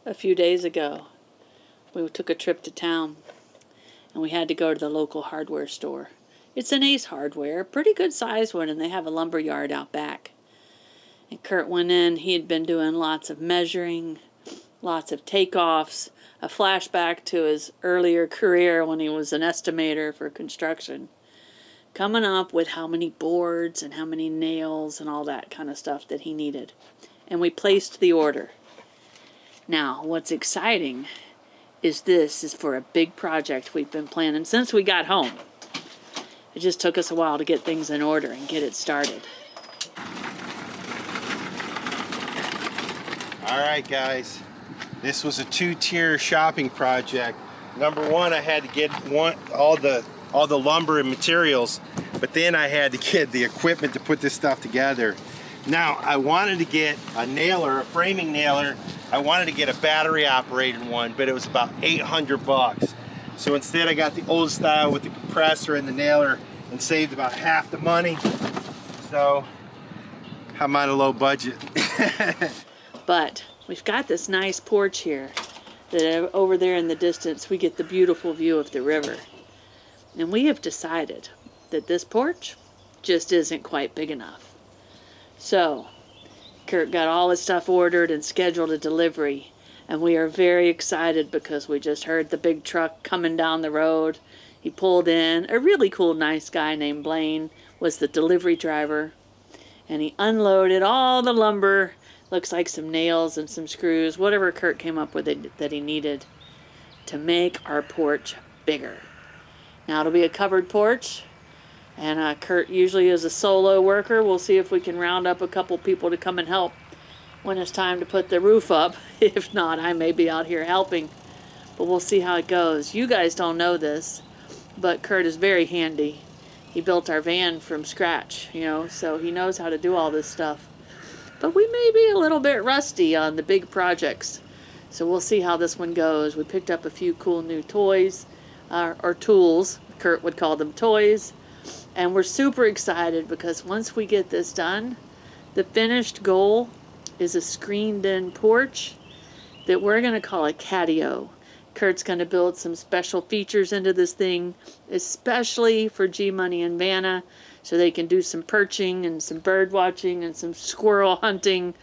A few days ago, we took a trip to town, and we had to go to the local hardware store. It's an Ace Hardware, pretty good sized one, and they have a lumber yard out back. And Curt went in. He had been doing lots of measuring, lots of takeoffs, a flashback to his earlier career when he was an estimator for construction, coming up with how many boards and how many nails and all that kind of stuff that he needed. And we placed the order. Now, what's exciting is this is for a big project we've been planning since we got home. It just took us a while to get things in order and get it started. All right, guys. This was a two-tier shopping project. Number one, I had to get all the lumber and materials, but then I had to get the equipment to put this stuff together. Now, I wanted to get a nailer, a framing nailer. I wanted to get a battery operated one, but it was about 800 bucks. So instead I got the old style with the compressor and the nailer and saved about half the money. So I'm on a low budget. But we've got this nice porch here that over there in the distance we get the beautiful view of the river. And we have decided that this porch just isn't quite big enough. So Curt got all his stuff ordered and scheduled a delivery, and we are very excited because we just heard the big truck coming down the road. He pulled in. A really cool, nice guy named Blaine was the delivery driver, and he unloaded all the lumber. Looks like some nails and some screws, whatever Curt came up with that he needed to make our porch bigger. Now it'll be a covered porch, and Curt usually is a solo worker. We'll see if we can round up a couple people to come and help when it's time to put the roof up. If not, I may be out here helping, but we'll see how it goes. You guys don't know this, but Curt is very handy. He built our van from scratch, so he knows how to do all this stuff. But we may be a little bit rusty on the big projects, so we'll see how this one goes. We picked up a few cool new toys, or tools. Curt would call them toys. And we're super excited because once we get this done, the finished goal is a screened-in porch that we're going to call a Catio. Curt's going to build some special features into this thing, especially for G Money and Vanna, so they can do some perching and some bird watching and some squirrel hunting,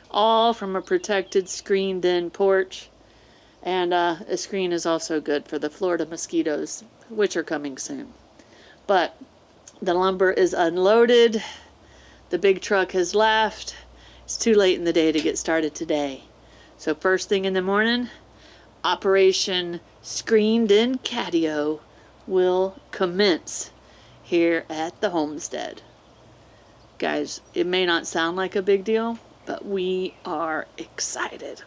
all from a protected screened-in porch. And a screen is also good for the Florida mosquitoes, which are coming soon. But the lumber is unloaded. The big truck has left. It's too late in the day to get started today. So first thing in the morning, Operation Screened In Catio will commence here at the homestead. Guys, it may not sound like a big deal, but we are excited.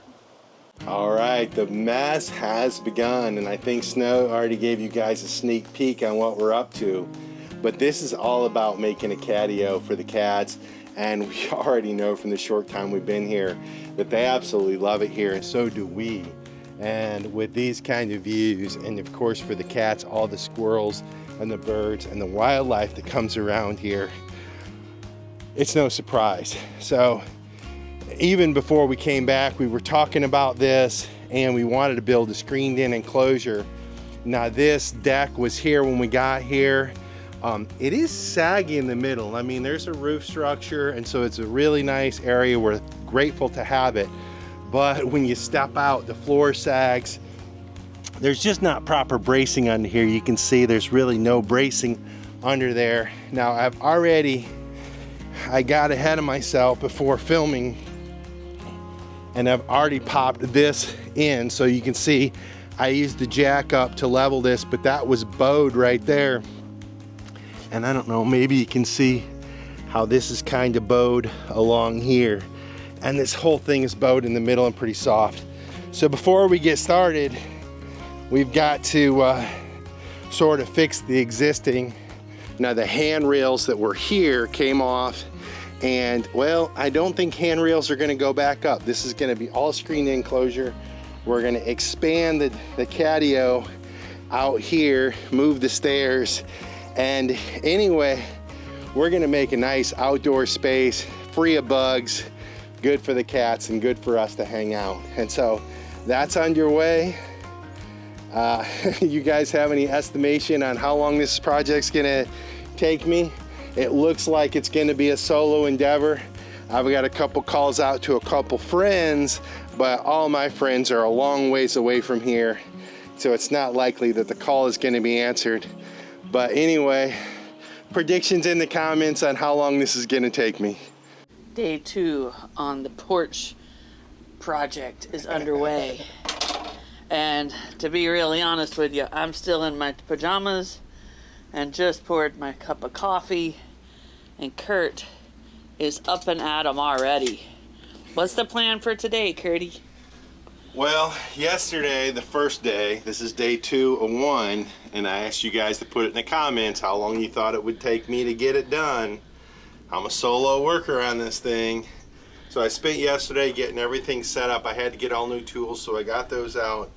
All right, the mess has begun, and I think Snow already gave you guys a sneak peek on what we're up to. But this is all about making a catio for the cats, and we already know from the short time we've been here that they absolutely love it here, and so do we. And with these kind of views, and of course for the cats, all the squirrels and the birds and the wildlife that comes around here, it's no surprise. So even before we came back, we were talking about this, and we wanted to build a screened-in enclosure. Now this deck was here when we got here. It is saggy in the middle. I mean, there's a roof structure, and so it's a really nice area. We're grateful to have it. But when you step out, the floor sags. There's just not proper bracing under here. You can see there's really no bracing under there. Now I got ahead of myself before filming, and I've already popped this in, so you can see I used the jack up to level this, but that was bowed right there. And I don't know, maybe you can see how this is kind of bowed along here. And this whole thing is bowed in the middle and pretty soft. So before we get started, we've got to sort of fix the existing. Now the handrails that were here came off, and well, I don't think handrails are gonna go back up. This is gonna be all screened enclosure. We're gonna expand the catio out here, move the stairs, and anyway, we're gonna make a nice outdoor space, free of bugs, good for the cats and good for us to hang out. And so that's underway. You guys have any estimation on how long this project's gonna take me? It looks like it's gonna be a solo endeavor. I've got a couple calls out to a couple friends, but all my friends are a long ways away from here, so it's not likely that the call is gonna be answered. But anyway, predictions in the comments on how long this is gonna take me. Day 2 on the porch project is underway. And to be really honest with you, I'm still in my pajamas and just poured my cup of coffee, and Curt is up and at 'em already. What's the plan for today, Curty? Well, yesterday, the first day, this is day 2 of 1, and I asked you guys to put it in the comments how long you thought it would take me to get it done. I'm a solo worker on this thing. So I spent yesterday getting everything set up. I had to get all new tools, so I got those out.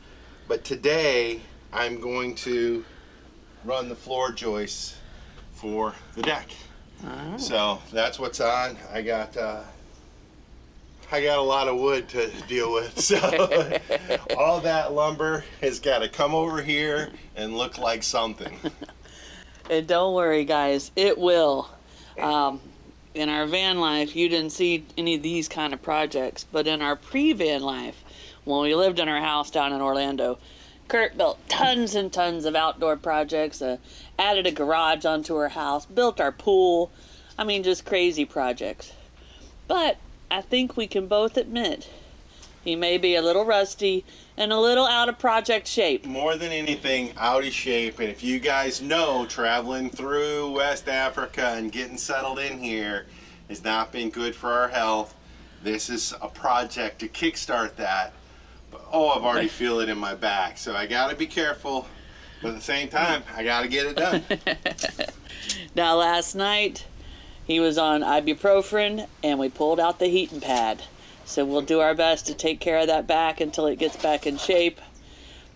But today, I'm going to run the floor joists for the deck. Oh. So that's what's on. I got a lot of wood to deal with, so all that lumber has got to come over here and look like something. And don't worry, guys, it will. In our van life, you didn't see any of these kind of projects, but in our pre-van life, when we lived in our house down in Orlando, Curt built tons and tons of outdoor projects, added a garage onto our house, built our pool. I mean, just crazy projects. But I think we can both admit he may be a little rusty and a little out of project shape. More than anything, out of shape. And if you guys know, traveling through West Africa and getting settled in here has not been good for our health. This is a project to kickstart that. But, oh, I've already feel it in my back. So I got to be careful. But at the same time, I got to get it done. Now, last night, he was on ibuprofen, and we pulled out the heating pad. So we'll do our best to take care of that back until it gets back in shape.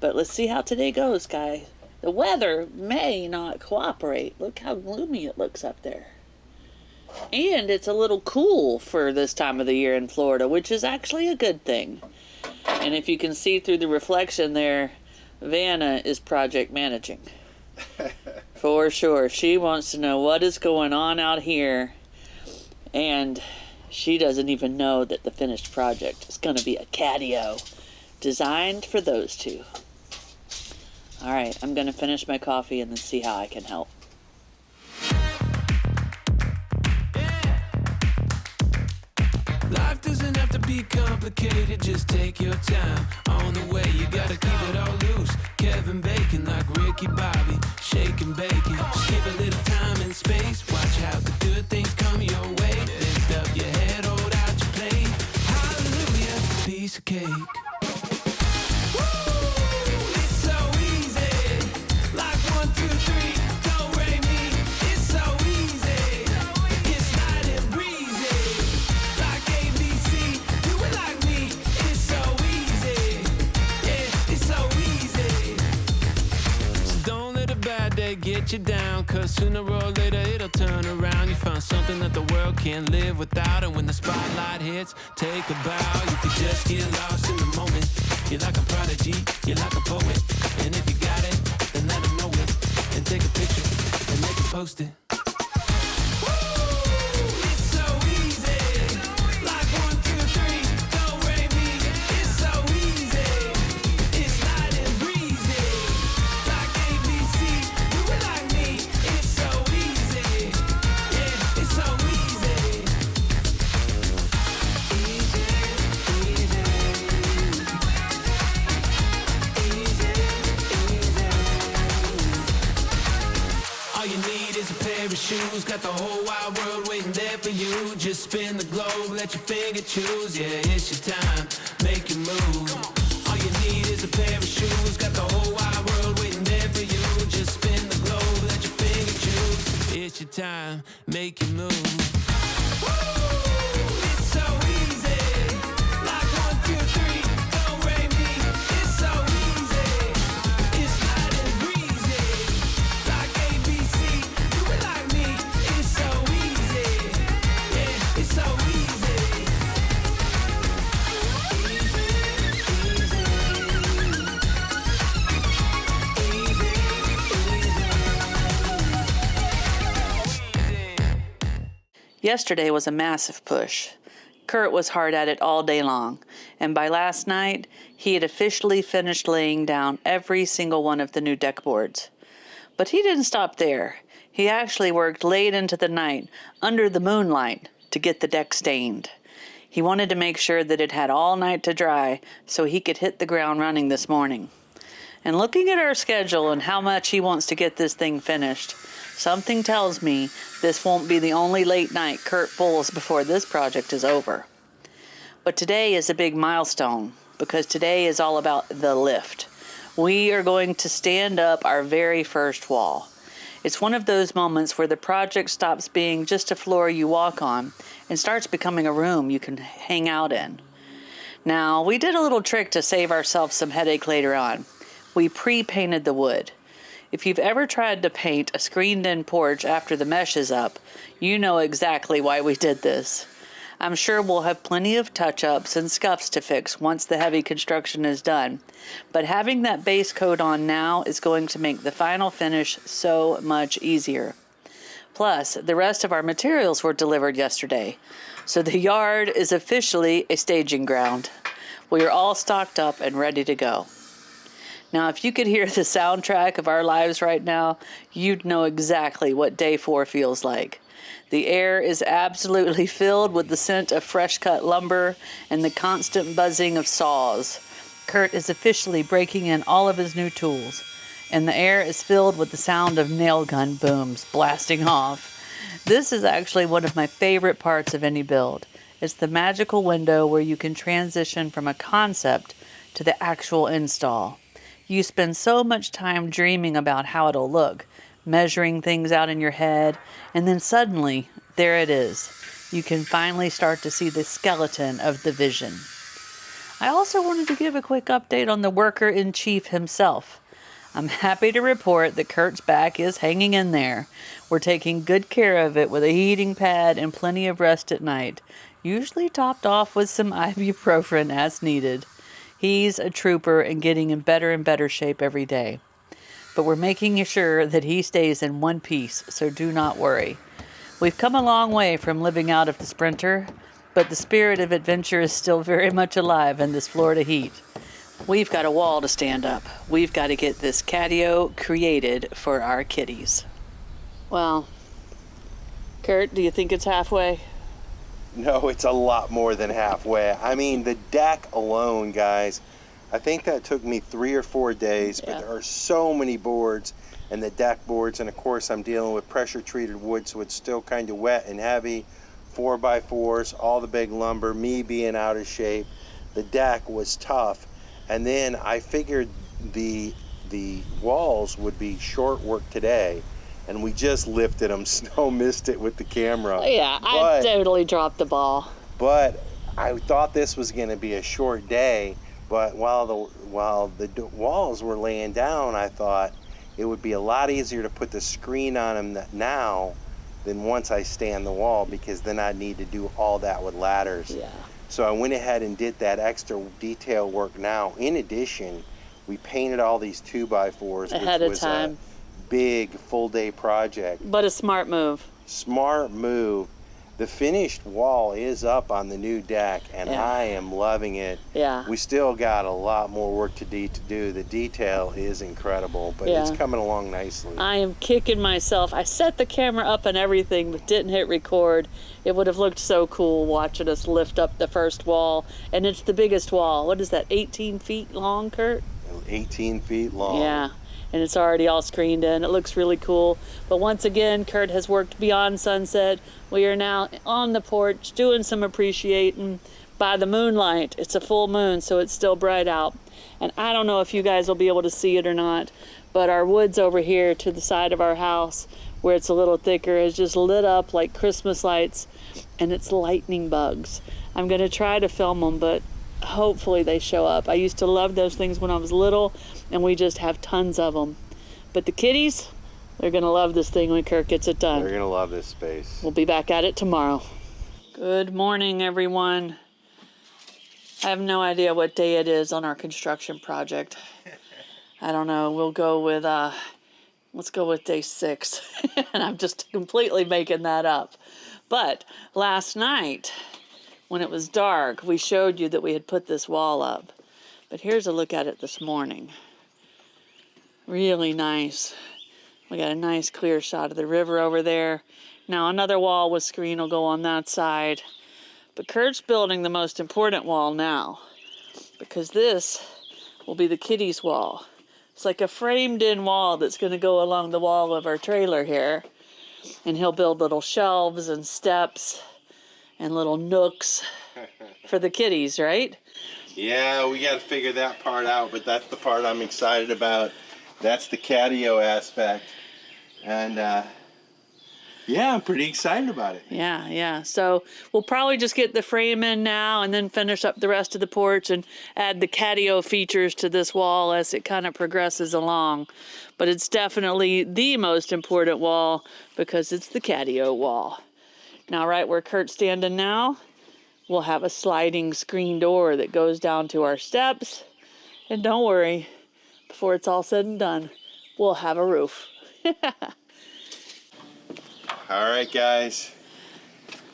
But let's see how today goes, guys. The weather may not cooperate. Look how gloomy it looks up there. And it's a little cool for this time of the year in Florida, which is actually a good thing. And if you can see through the reflection there, Vanna is project managing. For sure. She wants to know what is going on out here. And she doesn't even know that the finished project is going to be a Catio designed for those two. All right, I'm going to finish my coffee and then see how I can help. Life doesn't have to be complicated, just take your time. On the way, you gotta keep it all loose. Kevin Bacon like Ricky Bobby, shaking bacon. Just give a little time and space. Watch how the good things come your way. Lift up your head, hold out your plate. Hallelujah, piece of cake. Get you down, cause sooner or later it'll turn around. You find something that the world can't live without, and when the spotlight hits, take a bow. You could just get lost in the moment. You're like a prodigy, you're like a poet, and if you got it, then let them know it, and take a picture and make it post it. Shoes, got the whole wide world waiting there for you. Just spin the globe, let your finger choose. Yeah, it's your time, make your move. All you need is a pair of shoes. Got the whole wide world waiting there for you. Just spin the globe, let your finger choose. It's your time, make your move. Yesterday was a massive push. Curt was hard at it all day long, and by last night, he had officially finished laying down every single one of the new deck boards. But he didn't stop there. He actually worked late into the night, under the moonlight, to get the deck stained. He wanted to make sure that it had all night to dry so he could hit the ground running this morning. And looking at our schedule and how much he wants to get this thing finished, something tells me this won't be the only late night Curt pulls before this project is over. But today is a big milestone, because today is all about the lift. We are going to stand up our very first wall. It's one of those moments where the project stops being just a floor you walk on and starts becoming a room you can hang out in. Now, we did a little trick to save ourselves some headache later on. We pre-painted the wood. If you've ever tried to paint a screened-in porch after the mesh is up, you know exactly why we did this. I'm sure we'll have plenty of touch-ups and scuffs to fix once the heavy construction is done, but having that base coat on now is going to make the final finish so much easier. Plus, the rest of our materials were delivered yesterday, so the yard is officially a staging ground. We are all stocked up and ready to go. Now, if you could hear the soundtrack of our lives right now, you'd know exactly what day 4 feels like. The air is absolutely filled with the scent of fresh-cut lumber and the constant buzzing of saws. Curt is officially breaking in all of his new tools, and the air is filled with the sound of nail gun booms blasting off. This is actually one of my favorite parts of any build. It's the magical window where you can transition from a concept to the actual install. You spend so much time dreaming about how it'll look, measuring things out in your head, and then suddenly, there it is. You can finally start to see the skeleton of the vision. I also wanted to give a quick update on the worker-in-chief himself. I'm happy to report that Curt's back is hanging in there. We're taking good care of it with a heating pad and plenty of rest at night, usually topped off with some ibuprofen as needed. He's a trooper and getting in better shape every day. But we're making sure that he stays in one piece, so do not worry. We've come a long way from living out of the Sprinter, but the spirit of adventure is still very much alive in this Florida heat. We've got a wall to stand up. We've got to get this Catio created for our kitties. Well, Curt, do you think it's halfway? No, it's a lot more than halfway. I mean, the deck alone, guys, I think that took me 3 or 4 days, but there are so many boards and the deck boards, and of course I'm dealing with pressure treated wood, so it's still kind of wet and heavy. 4x4s, all the big lumber, me being out of shape. The deck was tough, and then I figured the walls would be short work today, and we just lifted them. Snow missed it with the camera. Yeah, I totally dropped the ball. But I thought this was going to be a short day, but while the walls were laying down, I thought it would be a lot easier to put the screen on them now than once I stand the wall, because then I'd need to do all that with ladders. Yeah. So I went ahead and did that extra detail work now. In addition, we painted all these 2x4s, ahead of time. A big full day project. But a smart move. Smart move. The finished wall is up on the new deck, and I am loving it. Yeah. We still got a lot more work to do. The detail is incredible, but it's coming along nicely. I am kicking myself. I set the camera up and everything, but didn't hit record. It would have looked so cool watching us lift up the first wall, and it's the biggest wall. What is that, 18 feet long, Curt? 18 feet long. Yeah. And it's already all screened in. It looks really cool. But once again, Curt has worked beyond sunset. We are now on the porch doing some appreciating by the moonlight. It's a full moon, so it's still bright out. And I don't know if you guys will be able to see it or not, but our woods over here to the side of our house, where it's a little thicker, is just lit up like Christmas lights, and it's lightning bugs. I'm going to try to film them, but hopefully they show up. I used to love those things when I was little, and we just have tons of them. But the kitties, they're going to love this thing when Curt gets it done. They're going to love this space. We'll be back at it tomorrow. Good morning, everyone. I have no idea what day it is on our construction project. I don't know. We'll go with, let's go with day 6. And I'm just completely making that up. But last night, when it was dark, we showed you that we had put this wall up. But here's a look at it this morning. Really nice. We got a nice clear shot of the river over there. Now another wall with screen will go on that side. But Curt's building the most important wall now, because this will be the kitties wall. It's like a framed in wall that's going to go along the wall of our trailer here. And he'll build little shelves and steps and little nooks for the kitties, right? Yeah, we got to figure that part out, but that's the part I'm excited about. That's the Catio aspect. And yeah, I'm pretty excited about it. Yeah. So we'll probably just get the frame in now and then finish up the rest of the porch and add the Catio features to this wall as it kind of progresses along. But it's definitely the most important wall because it's the Catio wall. Now, right where Curt's standing now, we'll have a sliding screen door that goes down to our steps. And don't worry, before it's all said and done, we'll have a roof. All right, guys.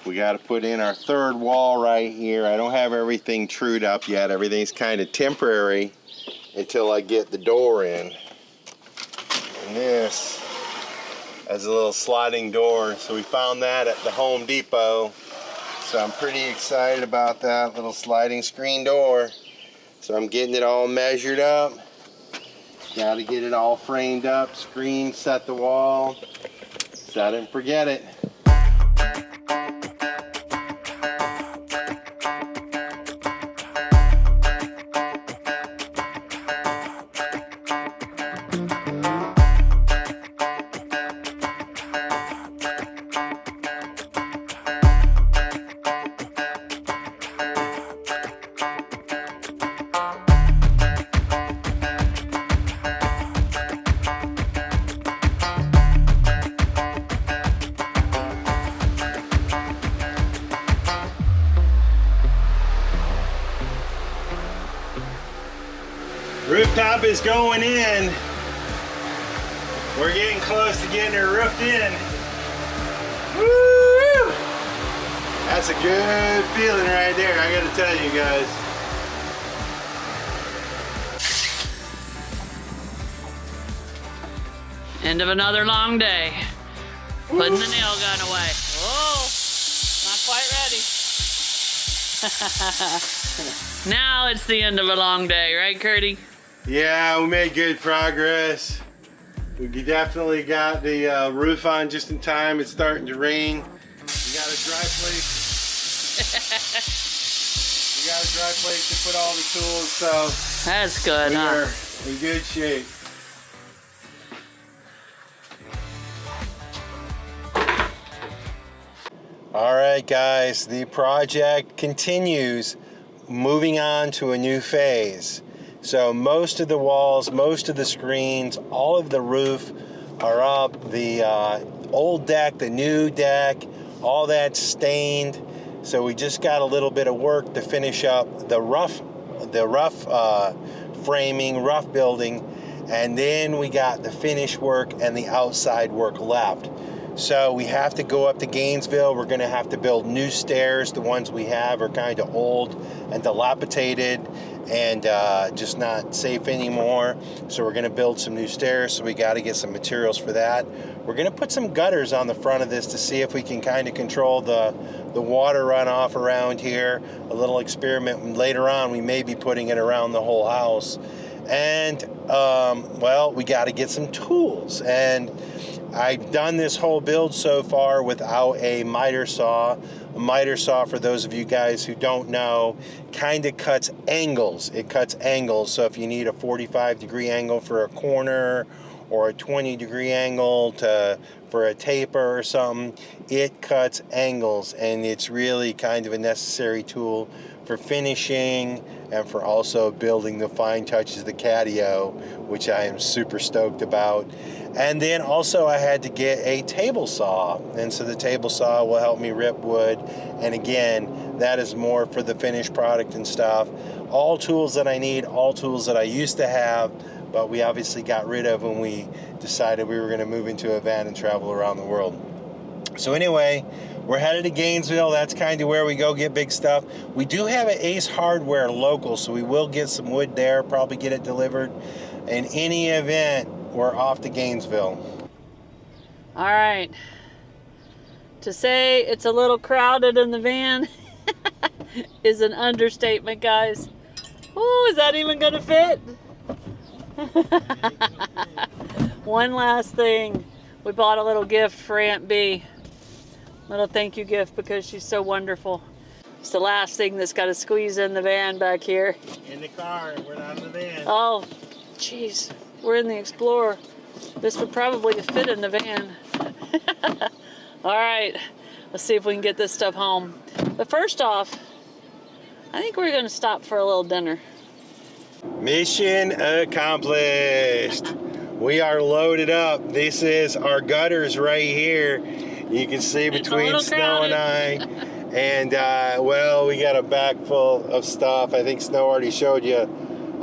We got to put in our third wall right here. I don't have everything trued up yet. Everything's kind of temporary until I get the door in. And this as a little sliding door. So we found that at the Home Depot. So I'm pretty excited about that little sliding screen door. So I'm getting it all measured up. Got to get it all framed up, screen, set the wall. Set it and forget it. Rooftop is going in. We're getting close to getting her roofed in. Woo! That's a good feeling right there, I gotta tell you guys. End of another long day. Putting the nail gun away. Oh, not quite ready. Now it's the end of a long day, right, Curtie? Yeah, we made good progress. We definitely got the roof on just in time. It's starting to rain. We got a dry place. We got a dry place to put all the tools, so That's good, huh? we're in good shape. All right, guys, the project continues, moving on to a new phase. So most of the walls, most of the screens, all of the roof are up. The old deck, the new deck, all that's stained. So we just got a little bit of work to finish up the rough framing, rough building, and then we got the finish work and the outside work left. So we have to go up to Gainesville. We're going to have to build new stairs. The ones we have are kind of old and dilapidated and just not safe anymore. So we're going to build some new stairs. So we got to get some materials for that. We're going to put some gutters on the front of this to see if we can kind of control the water runoff around here. A little experiment. Later on, we may be putting it around the whole house. And, well, we got to get some tools. And I've done this whole build so far without a miter saw. A miter saw, for those of you guys who don't know, kind of cuts angles. It cuts angles. So if you need a 45-degree angle for a corner or a 20-degree angle for a taper or something, it cuts angles, and it's really kind of a necessary tool for finishing and for also building the fine touches of the Catio, which I am super stoked about. And then also I had to get a table saw, and so the table saw will help me rip wood, and again, that is more for the finished product and stuff. All tools that I need, all tools that I used to have, but we obviously got rid of when we decided we were going to move into a van and travel around the world. So anyway, we're headed to Gainesville. That's kind of where we go get big stuff. We do have an Ace Hardware local, so we will get some wood there, probably get it delivered. In any event, we're off to Gainesville. All right. To say it's a little crowded in the van is an understatement, guys. Ooh, is that even gonna fit? One last thing. We bought a little gift for Aunt B. Little thank you gift because she's so wonderful. It's the last thing that's got to squeeze in the van back here. In the car, we're not in the van. Oh, jeez. We're in the Explorer. This would probably fit in the van. All right. Let's see if we can get this stuff home. But first off, I think we're going to stop for a little dinner. Mission accomplished. We are loaded up. This is our gutters right here. You can see between Snow and I. And, well, we got a bag full of stuff. I think Snow already showed you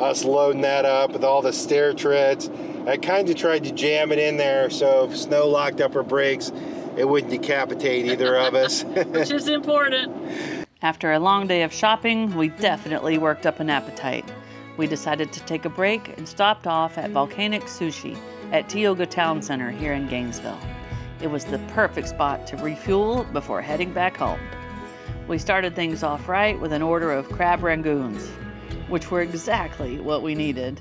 us loading that up with all the stair treads. I kind of tried to jam it in there so if Snow locked up her brakes, it wouldn't decapitate either of us. Which is important. After a long day of shopping, we definitely worked up an appetite. We decided to take a break and stopped off at Volcanic Sushi at Tioga Town Center here in Gainesville. It was the perfect spot to refuel before heading back home. We started things off right with an order of crab rangoons, which were exactly what we needed.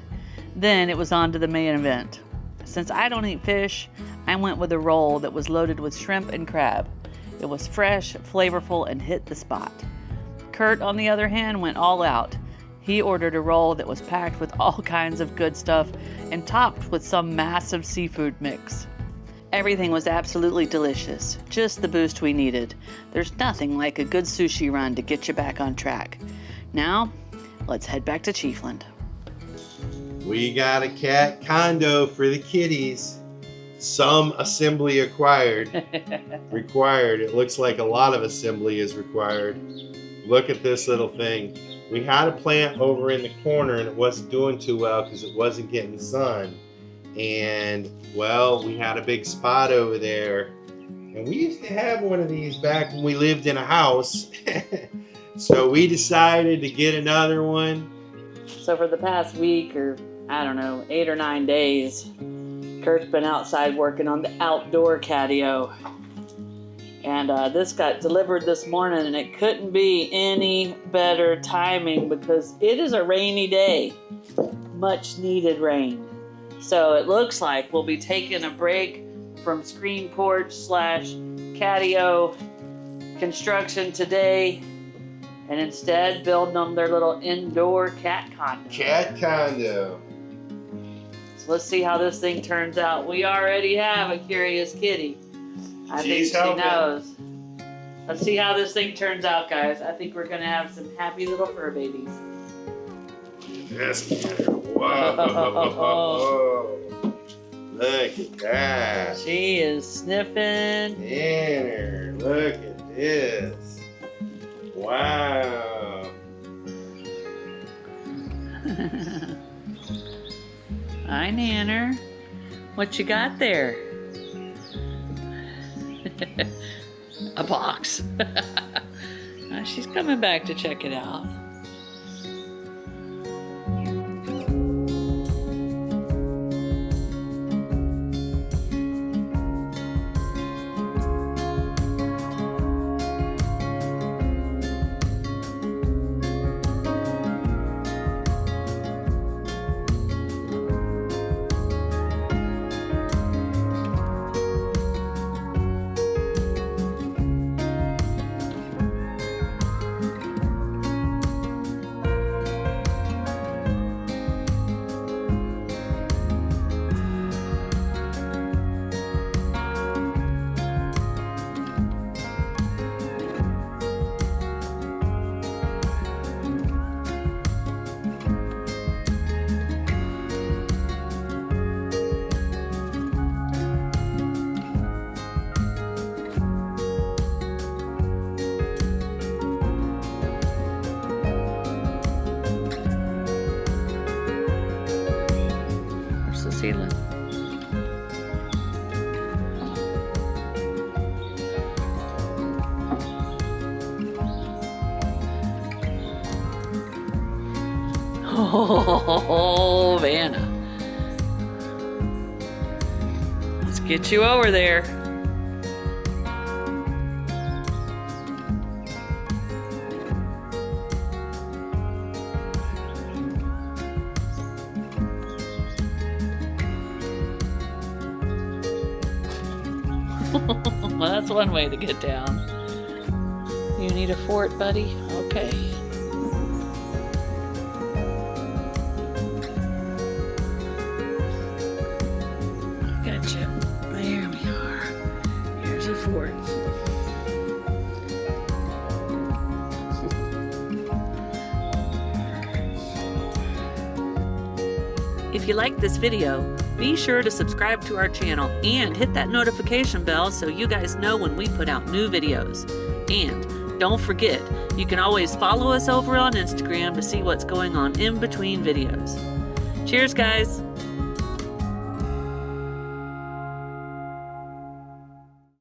Then it was on to the main event. Since I don't eat fish, I went with a roll that was loaded with shrimp and crab. It was fresh, flavorful, and hit the spot. Curt, on the other hand, went all out. He ordered a roll that was packed with all kinds of good stuff and topped with some massive seafood mix. Everything was absolutely delicious, just the boost we needed. There's nothing like a good sushi run to get you back on track. Now, let's head back to Chiefland. We got a cat condo for the kitties. Some assembly required. It looks like a lot of assembly is required. Look at this little thing. We had a plant over in the corner and it wasn't doing too well because it wasn't getting sun. And well, we had a big spot over there. And we used to have one of these back when we lived in a house. So we decided to get another one. So for the past week or, I don't know, 8 or 9 days, Curt's been outside working on the outdoor catio. And this got delivered this morning, and it couldn't be any better timing because it is a rainy day. Much needed rain. So it looks like we'll be taking a break from screen porch / catio construction today and instead building them their little indoor cat condo. Cat condo. So let's see how this thing turns out. We already have a curious kitty. I think she knows. Let's see how this thing turns out, guys. I think we're going to have some happy little fur babies. Yes. Whoa. Look at that. She is sniffing. Tanner, look at this. Wow. Hi, Nanner. What you got there? A box. She's coming back to check it out. Oh, Vanna. Let's get you over there. Well, that's one way to get down. You need a fort, buddy? Okay. Gotcha. There we are. Here's a fort. If you liked this video, be sure to subscribe to our channel and hit that notification bell so you guys know when we put out new videos. And don't forget, you can always follow us over on Instagram to see what's going on in between videos. Cheers, guys!